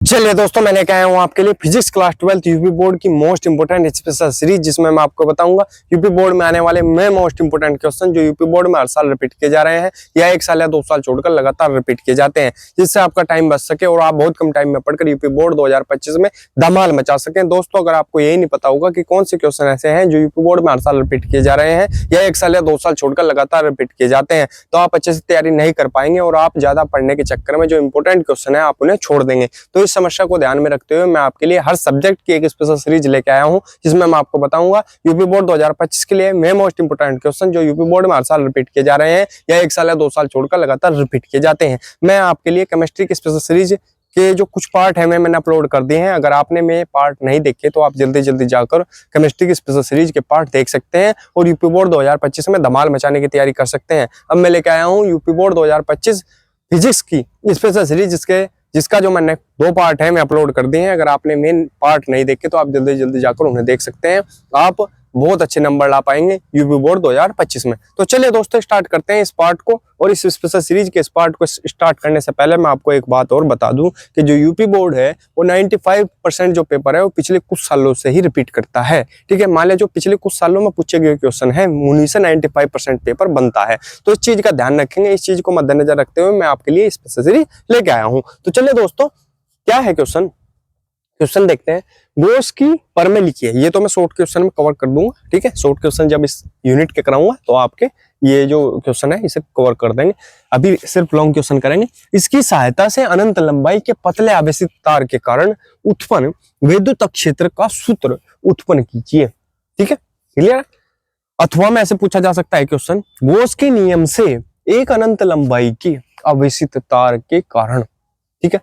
चलिए दोस्तों, मैंने कहा हूँ आपके लिए फिजिक्स क्लास 12 यूपी बोर्ड की मोस्ट इंपोर्टेंट स्पेशल सीरीज, जिसमें मैं आपको बताऊंगा यूपी बोर्ड में आने वाले में मोस्ट इंपोर्टेंट क्वेश्चन जो यूपी बोर्ड में हर साल रिपीट किए जा रहे हैं या एक साल या 2 साल छोड़कर लगातार रिपीट किए जाते हैं, जिससे आपका टाइम बच सके और आप बहुत कम टाइम में पढ़कर यूपी बोर्ड 2025 में धमाल मचा सकें। दोस्तों, अगर आपको यही नहीं पता होगा कि कौन से क्वेश्चन ऐसे हैं जो यूपी बोर्ड में हर साल रिपीट किए जा रहे हैं या एक साल या 2 साल छोड़कर लगातार रिपीट किए जाते हैं, तो आप अच्छे से तैयारी नहीं कर पाएंगे और आप ज्यादा पढ़ने के चक्कर में जो इंपोर्टेंट क्वेश्चन है आप उन्हें छोड़ देंगे। तो इस समस्या को ध्यान में रखते हुए मैं आपके लिए हर सब्जेक्ट की एक स्पेशल सीरीज लेके आया हूं, जिसमें मैं आपको बताऊंगा यूपी बोर्ड 2025 के लिए मैं मोस्ट इंपोर्टेंट क्वेश्चन जो यूपी बोर्ड में हर साल रिपीट किए जा रहे हैं या एक साल या 2 साल छोड़कर लगातार रिपीट किए जाते हैं। मैं आपके लिए केमिस्ट्री की स्पेशल सीरीज के जो कुछ पार्ट है मैंने अपलोड कर दिए हैं। अगर आपने मेरे पार्ट नहीं देखे तो आप जल्दी जल्दी जाकर केमिस्ट्री की स्पेशल सीरीज के पार्ट देख सकते हैं और यूपी बोर्ड 2025 में धमाल मचाने की तैयारी कर सकते हैं। अब मैं लेके आया हूँ यूपी बोर्ड 2025 फिजिक्स की स्पेशल सीरीज, जिसका जो मैंने 2 पार्ट है मैं अपलोड कर दिए हैं। अगर आपने मेन पार्ट नहीं देखे तो आप जल्दी जल्दी जाकर उन्हें देख सकते हैं। आप बहुत अच्छे नंबर ला पाएंगे यूपी बोर्ड 2025 में। तो चलिए दोस्तों, स्टार्ट करते हैं इस पार्ट को। और इस स्पेशल सीरीज के इस पार्ट को स्टार्ट करने से पहले मैं आपको एक बात और बता दूं कि जो यूपी बोर्ड है वो 95% जो पेपर है वो पिछले कुछ सालों से ही रिपीट करता है। ठीक है, मान लिया जो पिछले कुछ सालों में पूछे गए क्वेश्चन है उन्हीं से 95% पेपर बनता है। तो इस चीज का ध्यान रखेंगे, इस चीज को मद्देनजर रखते हुए मैं आपके लिए स्पेशल सीरीज लेके आया हूँ। तो चलिए दोस्तों, क्या है क्वेश्चन देखते हैं। गोस की परमें लिखी है, ये तो मैं शॉर्ट क्वेश्चन में कवर कर दूंगा। ठीक है, शॉर्ट क्वेश्चन जब इस यूनिट के कराऊंगा तो आपके ये जो क्वेश्चन है इसे कवर कर देंगे। अभी सिर्फ लॉन्ग क्वेश्चन करेंगे। इसकी सहायता से अनंत लंबाई के पतले आवेशित तार के कारण उत्पन्न विद्युत क्षेत्र का सूत्र उत्पन्न कीजिए। ठीक है, क्लियर। अथवा में ऐसे पूछा जा सकता है क्वेश्चन, गोस के नियम से एक अनंत लंबाई के आवेशित तार के कारण, ठीक है,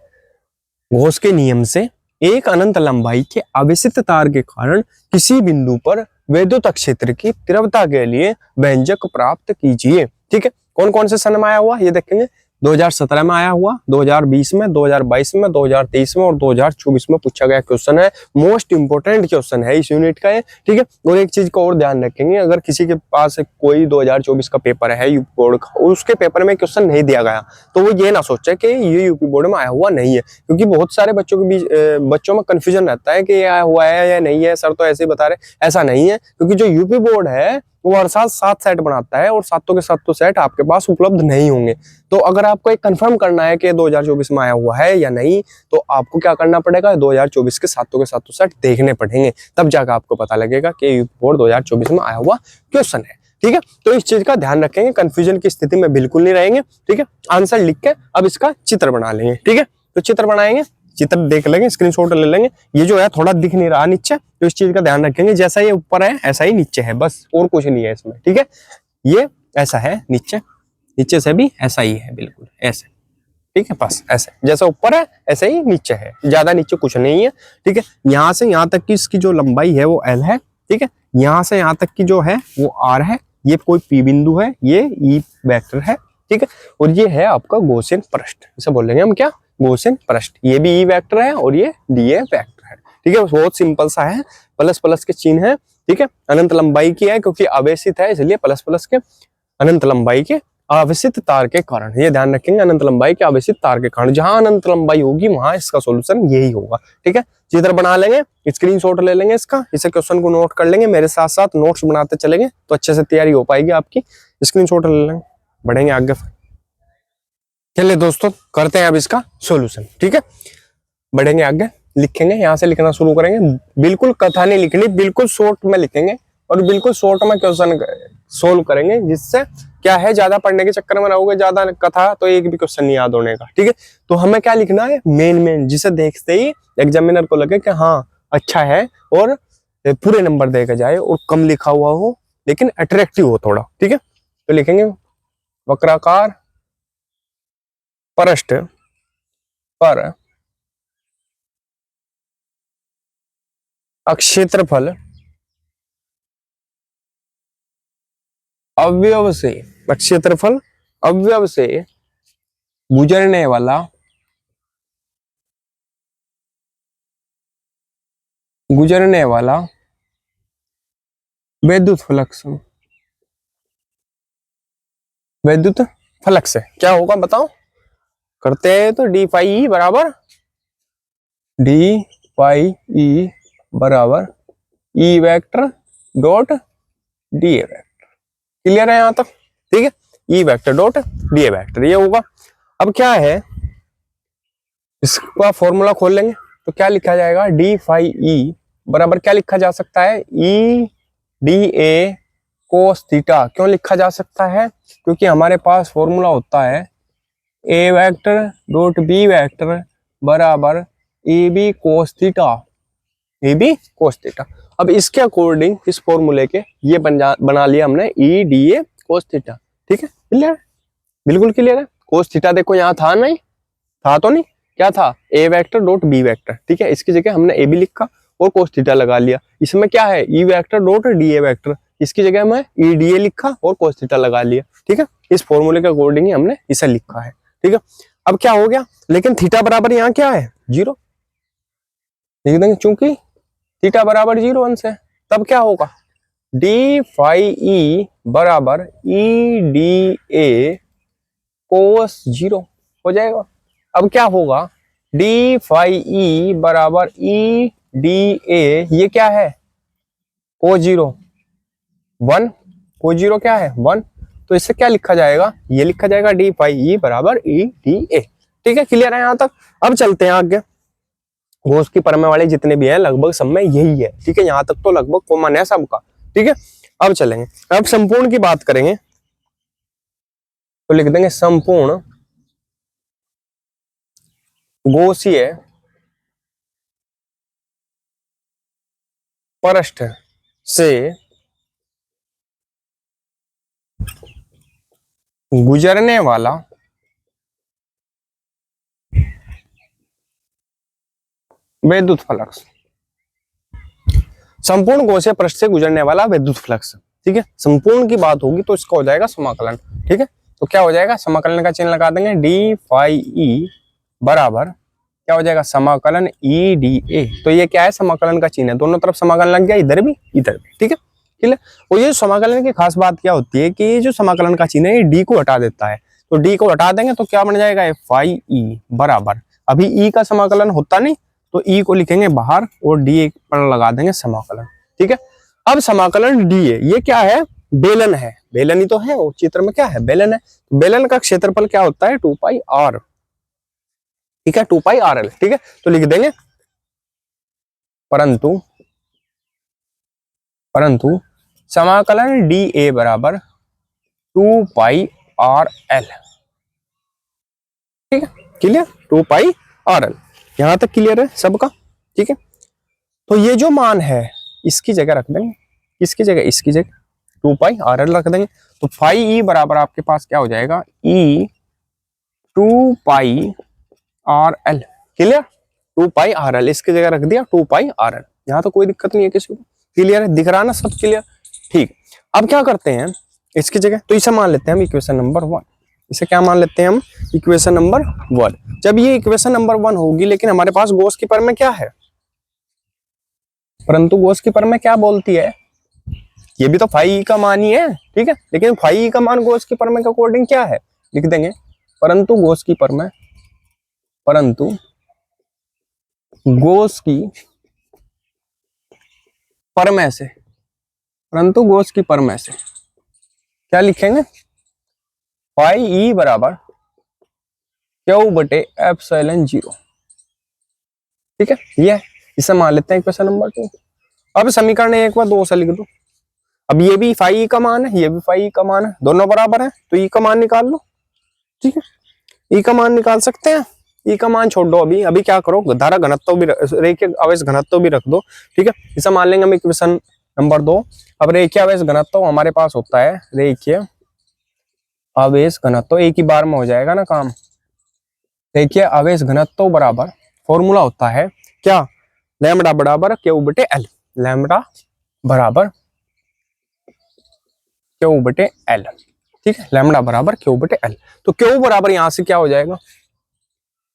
गोस के नियम से एक अनंत लंबाई के आवेशित तार के कारण किसी बिंदु पर विद्युत क्षेत्र की तीव्रता के लिए व्यंजक प्राप्त कीजिए। ठीक है, कौन कौन से सन में आया हुआ ये देखेंगे। 2017 में आया हुआ, 2020 में, 2022 में, 2023 में और 2024 में पूछा गया क्वेश्चन है। मोस्ट इंपोर्टेंट क्वेश्चन है इस यूनिट का ये। ठीक है, और एक चीज को और ध्यान रखेंगे, अगर किसी के पास कोई 2024 का पेपर है यूपी बोर्ड का और उसके पेपर में क्वेश्चन नहीं दिया गया तो वो ये ना सोचे कि ये यूपी बोर्ड में आया हुआ नहीं है, क्योंकि बहुत सारे बच्चों के बीच बच्चों में कंफ्यूजन रहता है कि ये आया हुआ है या नहीं है, सर तो ऐसे ही बता रहे। ऐसा नहीं है, क्योंकि जो यूपी बोर्ड है वो हर साल 7 सेट बनाता है और सातों के सातों सेट आपके पास उपलब्ध नहीं होंगे। तो अगर आपको एक कंफर्म करना है कि 2024 में आया हुआ है या नहीं, तो आपको क्या करना पड़ेगा, 2024 के सातों सेट देखने पड़ेंगे, तब जाकर आपको पता लगेगा कि यूपी बोर्ड 2024 में आया हुआ क्वेश्चन है। ठीक है, तो इस चीज का ध्यान रखेंगे, कंफ्यूजन की स्थिति में बिल्कुल नहीं रहेंगे। ठीक है, आंसर लिख के अब इसका चित्र बना लेंगे। ठीक है, तो चित्र बनाएंगे, चित्र देख लेंगे, स्क्रीनशॉट ले लेंगे। ये जो है थोड़ा दिख नहीं रहा नीचे, तो इस चीज का ध्यान रखेंगे, जैसा ये ऊपर है ऐसा ही नीचे है, बस और कुछ नहीं है इसमें। ठीक है, ये ऐसा है नीचे, नीचे से भी ऐसा ही है, बिल्कुल ऐसे। ठीक है, बस ऐसे जैसा ऊपर है ऐसे ही नीचे है, ज्यादा नीचे कुछ नहीं है। ठीक है, यहाँ से यहाँ तक की इसकी जो लंबाई है वो L है। ठीक है, यहाँ से यहाँ तक की जो है वो R है, ये कोई P बिंदु है, ये E वेक्टर है। ठीक है, और ये है आपका गॉसियन पृष्ठ, इसे बोलेंगे हम क्या, गॉसियन पृष्ठ। ये भी E वेक्टर है और ये DA वेक्टर है। ठीक है, बहुत सिंपल सा है, प्लस प्लस के चिन्ह है। ठीक है, अनंत लंबाई की है क्योंकि आवेशित है इसलिए प्लस प्लस के, अनंत लंबाई के आवेशित तार के कारण, ये ध्यान रखेंगे, अनंत लंबाई के आवेशित तार के कारण। जहां अनंत लंबाई होगी वहां इसका सॉल्यूशन यही होगा। ठीक है, चित्र बना लेंगे, स्क्रीनशॉट ले लेंगे इसका, इसे क्वेश्चन को नोट कर लेंगे, मेरे साथ साथ नोट्स बनाते चलेंगे तो अच्छे से तैयारी हो पाएगी आपकी। स्क्रीनशॉट ले लेंगे, बढ़ेंगे आगे। चलिए दोस्तों, करते हैं अब इसका सॉल्यूशन। ठीक है, बढ़ेंगे आगे, लिखेंगे, यहाँ से लिखना शुरू करेंगे। बिल्कुल कथा नहीं लिखनी, बिल्कुल शॉर्ट में लिखेंगे और बिल्कुल शॉर्ट में क्वेश्चन सोल्व करेंगे, जिससे क्या है, ज्यादा पढ़ने के चक्कर में रहोगे, ज्यादा कथा तो एक भी क्वेश्चन नहीं याद होने का। ठीक है, तो हमें क्या लिखना है, मेन जिसे देखते ही एग्जामिनर को लगे कि हाँ अच्छा है और पूरे नंबर देके जाए, और कम लिखा हुआ हो लेकिन अट्रैक्टिव हो थोड़ा। ठीक है, तो लिखेंगे वक्राकार पृष्ठ पर क्षेत्रफल अवयव से, क्षेत्रफल अवयव से गुजरने वाला विद्युत फ्लक्स है क्या होगा बताओ। करते हैं तो डी फाई ई बराबर डी फाई ई बराबर E vector dot D A vector. Clear है यहाँ तक? ठीक है, E vector dot D A vector ये होगा। अब क्या है, इसका फॉर्मूला खोल लेंगे तो क्या लिखा जाएगा, डी फाई ई बराबर क्या लिखा जा सकता है, E D A cos theta. क्यों लिखा जा सकता है, क्योंकि हमारे पास फॉर्मूला होता है A vector dot B vector बराबर A B cos theta, A B cos theta. अब इसके अकॉर्डिंग इस फॉर्मूले के ये बना लिया हमने E D A cos theta. ठीक है, क्लियर है, बिल्कुल क्लियर है। कोस थीटा देखो यहाँ था नहीं, था तो नहीं, क्या था, ए वेक्टर डॉट बी वेक्टर। ठीक है, इसकी जगह हमने ए बी लिखा और कोस थीटा लगा लिया। इसमें क्या है, E vector dot D A vector, इसकी जगह मैं ई डी ए लिखा और कोस थीटा लगा लिया। ठीक है, इस फॉर्मूले के अकॉर्डिंग ही हमने इसे लिखा है। ठीक है, अब क्या हो गया, लेकिन थीटा बराबर यहाँ क्या है, 0 लिख देंगे, चूंकि थीटा बराबर 0 अंश है। तब क्या होगा, डी फाई ई बराबर ई डी ए कोस 0 हो जाएगा। अब क्या होगा, डी फाई ई बराबर ई डी ए, ये क्या है, कोस 0 1, कोस 0 क्या है 1, तो इससे क्या लिखा जाएगा, ये लिखा जाएगा डी फाई ई बराबर ई डी ए। ठीक है, क्लियर है यहाँ तक? अब चलते हैं आगे, गॉस की परमें वाले जितने भी हैं लगभग सब में यही है। ठीक है, यहाँ तक तो लगभग कॉमन है सबका। ठीक है, अब चलेंगे, अब संपूर्ण की बात करेंगे तो लिख देंगे संपूर्ण गॉसीय पृष्ठ से गुजरने वाला विद्युत फ्लक्स, संपूर्ण गॉसीय पृष्ठ से गुजरने वाला विद्युत फ्लक्स। ठीक है, संपूर्ण की बात होगी तो इसका हो जाएगा समाकलन। ठीक है, तो क्या हो जाएगा, समाकलन का चिन्ह लगा देंगे, डी फाई ई बराबर क्या हो जाएगा, समाकलन ई डी ए। तो ये क्या है, समाकलन का चिन्ह है, दोनों तरफ समाकलन लग गया, इधर भी इधर भी। ठीक है, क्लियर। और ये समाकलन की खास बात क्या होती है कि ये जो समाकलन का चिन्ह है ये डी को हटा देता है। तो डी को हटा देंगे तो क्या बन जाएगा, एफ आई ई बराबर, अभी ई का समाकलन होता नहीं तो ई को लिखेंगे बाहर और डी पर लगा देंगे समाकलन। ठीक है, अब समाकलन डी ए, ये क्या है, बेलन है, बेलन ही तो है, और चित्र में क्या है, बेलन है। बेलन का क्षेत्रफल क्या होता है, 2 पाई आर। ठीक है, 2 पाई आर एल। ठीक है, तो लिख देंगे परंतु समाकलन डी ए बराबर 2 पाई आर एल। ठीक है, क्लियर, 2 पाई आर एल, यहां तक क्लियर है सबका। ठीक है, तो ये जो मान है इसकी जगह रख देंगे, इसकी जगह 2 पाई आर एल रख देंगे। तो फाई ई बराबर आपके पास क्या हो जाएगा, ई 2 पाई आर एल। क्लियर, 2 पाई आर एल इसकी जगह रख दिया 2 पाई आर एल, यहाँ तो कोई दिक्कत नहीं है किसी को। क्लियर है, दिख रहा ना सब क्लियर? ठीक, अब क्या करते हैं इसकी जगह, तो इसे मान लेते हैं हम इक्वेशन नंबर 1। इसे क्या मान लेते हैं हम, इक्वेशन नंबर 1। जब ये इक्वेशन नंबर 1 होगी, लेकिन हमारे पास गॉस की परमें क्या है, परंतु गॉस की परमें क्या बोलती है, ये भी तो फाई ई का मान ही है। ठीक है, लेकिन फाई ई का मान गॉस की परमें के अकॉर्डिंग क्या है, लिख देंगे परंतु गॉस की परमें, परंतु गॉस की परमें से, परंतु गॉस की परमें से क्या लिखेंगे, फाई ई बराबर क्यू बटे एप्सिलॉन 0। ठीक है, ये इसे मान लेते हैं इक्वेशन नंबर 2। अब समीकरण 1 व 2 से लिख दो। अब ये भी फाई ई का मान है, ये भी फाई ई का मान है, दोनों बराबर है, तो ई का मान निकाल लो। ठीक है, ई का मान निकाल सकते हैं, ई का मान छोड़ दो, अभी क्या करो, धारा घनत्व भी, रेखीय आवेश घनत्व भी रख दो। ठीक है, इसे मान लेंगे हम इक्वेशन नंबर 2। अब रेखीय आवेश घनत्व हमारे पास होता है, रेखीय आवेश घनत्व एक ही बार में हो जाएगा ना काम। रेखीय आवेश घनत्व बराबर फॉर्मूला होता है क्या, लैम्बडा बराबर क्यू बटे एल, लैम्बडा बराबर क्यू बटे एल। ठीक है, लैम्बडा बराबर क्यू बटे एल। तो क्यू बराबर यहां से क्या हो जाएगा,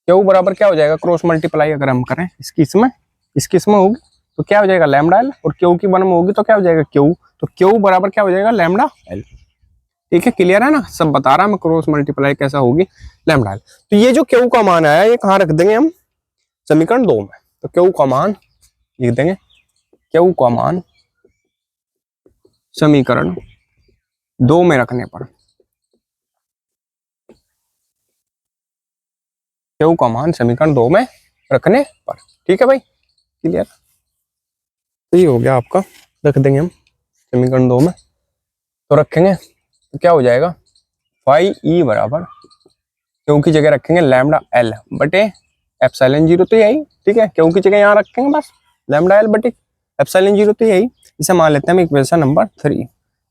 क्यू बराबर क्या हो जाएगा, क्रॉस मल्टीप्लाई अगर हम करें इसकी इसमें होगी तो क्या हो जाएगा लैम्बडा एल, और क्यू की वन में होगी तो क्या हो जाएगा क्यू, तो क्यू बराबर क्या हो जाएगा लैम्बडा एल। ठीक है, क्लियर है ना, सब बता रहा मैं क्रॉस मल्टीप्लाई कैसा होगी, लैम्बडा एल। तो ये जो क्यू का मान आया ये कहाँ रख देंगे हम, समीकरण 2 में। तो क्यू का मान लिख देंगे, क्यू का मान समीकरण 2 में रखने पर, क्यू का मान समीकरण 2 में रखने पर। ठीक है भाई, क्लियर। तो ये हो गया आपका, रख देंगे हम समीकरण 2 में। तो रखेंगे तो क्या हो जाएगा, फाई ई बराबर क्यू की जगह रखेंगे लैम्डा एल बटे एप्सिलॉन 0, तो यही ठीक है। क्यू की जगह यहाँ रखेंगे बस लैम्डा एल बटे एप्सिलॉन 0, तो यही। इसे मान लेते हैं हम इक्वेशन नंबर 3।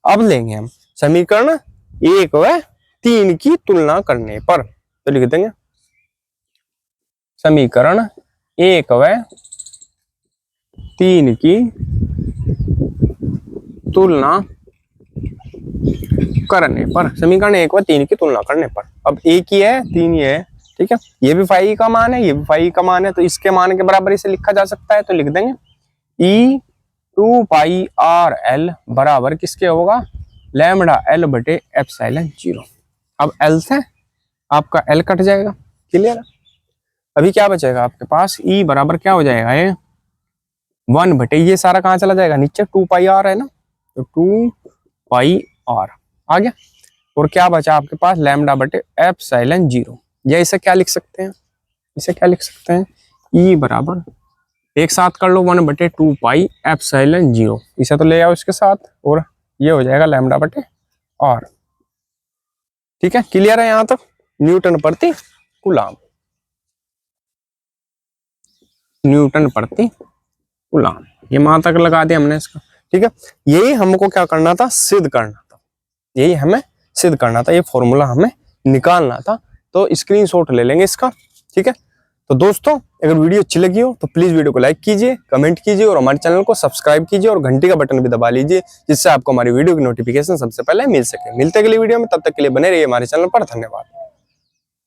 अब लेंगे हम समीकरण 1 व 3 की तुलना करने पर, तो लिख देंगे समीकरण 1 व 3 की तुलना करने पर, समीकरण 1 व 3 की तुलना करने पर। अब एक ही है, 3 ही है, ठीक है। ये भी फाई का मान है, ये भी फाई का मान है, तो इसके मान के बराबर इसे लिखा जा सकता है। तो लिख देंगे ई 2 पाई आर एल बराबर किसके होगा, लैम्डा एल बटे एप्सिलॉन 0। अब एल से आपका एल कट जाएगा, क्लियर। अभी क्या बचेगा आपके पास, ई बराबर क्या हो जाएगा, ये 1 बटे ये सारा कहाँ चला जाएगा, नीचे 2 पाई आर है ना, तो 2 पाई आर आ गया। और क्या बचा आपके पास, लैम्डा बटे एप्सिलॉन 0। या इसे क्या लिख सकते हैं, इसे क्या लिख सकते हैं, ई बराबर एक साथ कर लो 1 बटे 2 पाई एप्सिलॉन 0, इसे तो ले आओ इसके साथ, और ये हो जाएगा लैम्डा बटे आर। ठीक है, क्लियर है यहां तक। न्यूटन प्रति कूलम, न्यूटन प्रति कूलम, ये वहां तक लगा दिया हमने इसका। ठीक है, यही हमको क्या करना था, सिद्ध करना था, यही हमें सिद्ध करना था, ये फॉर्मूला हमें निकालना था। तो स्क्रीनशॉट ले लेंगे इसका। ठीक है, तो दोस्तों अगर वीडियो अच्छी लगी हो तो प्लीज वीडियो को लाइक कीजिए, कमेंट कीजिए और हमारे चैनल को सब्सक्राइब कीजिए और घंटी का बटन भी दबा लीजिए, जिससे आपको हमारी वीडियो की नोटिफिकेशन सबसे पहले मिल सके। मिलते अगली वीडियो में, तब तक के लिए बने रहिए हमारे चैनल पर। धन्यवाद।